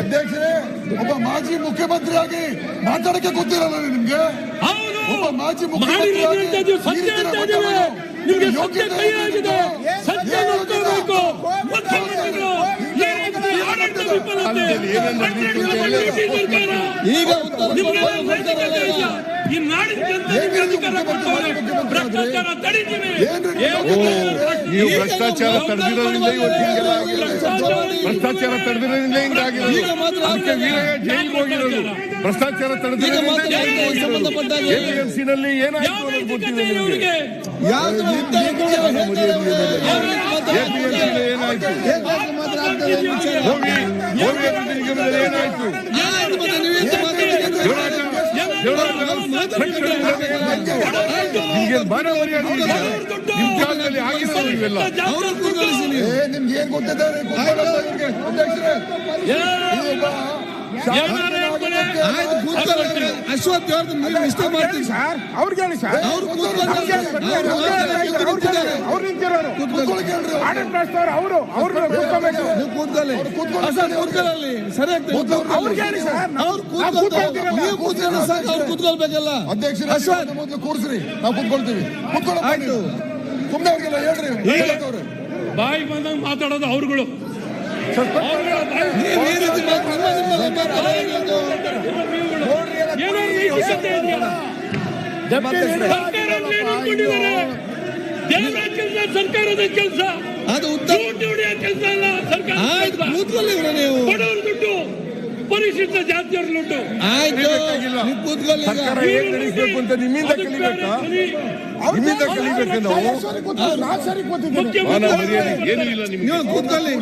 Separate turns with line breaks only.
ಅಧ್ಯಕ್ಷರೇ, ಒಬ್ಬ ಮಾಜಿ ಮುಖ್ಯಮಂತ್ರಿಯಾಗಿ ಮಾತಾಡಕ್ಕೆ ಗೊತ್ತಿರಲ್ಲ ನಿಮ್ಗೆ? ಒಬ್ಬ ಮಾಜಿ ಮುಖ್ಯಮಂತ್ರಿಯಾಗಿ
ಈಗ
ನೀವು ಭ್ರಷ್ಟಾಚಾರ ತಡೆದಿರೋದ್ರಿಂದ ಭ್ರಷ್ಟಾಚಾರ ತಡೆದಿರೋದ್ರಿಂದ ಹಿಂಗಾಗಿರೋದು. ಅದಕ್ಕೆ ವೀರಯ್ಯ ಜೈಲಿಗೆ ಹೋಗಿರೋದು ಭ್ರಷ್ಟಾಚಾರ ತಡೆದಿರೋದ್ರಿಂದ ಜೈಲಿಗೆ ಹೋಗಿರೋದು. APMCನಲ್ಲಿ ಏನಾಯ್ತು ಅನ್ನೋದು ಗೊತ್ತಿದೆ ನಿಮಗೆ. APMCನಲ್ಲಿ ಏನಾಯ್ತು, ಹೋಗಿ ನಿಗಮದಲ್ಲಿ ಏನಾಯ್ತು, ನಿಮ್ಗೆ ಬಾರ ಮರ್ಯಾದೆ ನಿಮ್ ಕಾಲದಲ್ಲಿ ಆಗಿರೋದು ಇವೆಲ್ಲ.
ನಿಮ್ಗೆ ಏನ್ ಗೊತ್ತಿದ್ದಾರೆ?
ಅಶ್ವಥ್ ಇಷ್ಟ ಮಾಡ್ತೀನಿ ಸರ್. ಅವ್ರಿಗೆ ಹೇಳಿ ಸರ್, ಕೂತ್ಕೊಳ್ಬೇಕಲ್ಲ.
ಅಧ್ಯಕ್ಷರೇ, ಮೊದಲು ಕೂರಿಸ್ರಿ, ನಾವು ಕೂತ್ಕೊಳ್ತೀವಿ. ಆಯ್ತು, ಸುಮ್ಮನೆ ಅವ್ರಿಗೆಲ್ಲ ಹೇಳ್ರಿ.
ಬಾಯಿ ಬಂದಂಗೆ ಮಾತಾಡೋದು ಅವ್ರುಗಳು. ಸರ್ಕಾರದ ಕೆಲಸ
ಅದು ಉತ್ತಮ
ಕೆಲಸ ಅಲ್ಲ. ಸರ್ಕಾರ ಬಡವರು ದುಡ್ಡು, ಪರಿಶಿಷ್ಟ ಜಾತಿಯವ್ರ ದುಡ್ಡು.
ಸರ್ಕಾರ ಹೇಗೆ ನಡೆಸಬೇಕು ಅಂತ ನಿಮ್ಮಿಂದ ಕಲಿಬೇಕಾ? ನಿಮ್ಮಿಂದ ಕಲಿಬೇಕು ನಾವು.
ಮುಖ್ಯಮಂತ್ರಿ
ಏನು ಇಲ್ಲ ನಿಮ್ಗೆ.
ಕೂತ್ಕೊಳ್ಳಿ.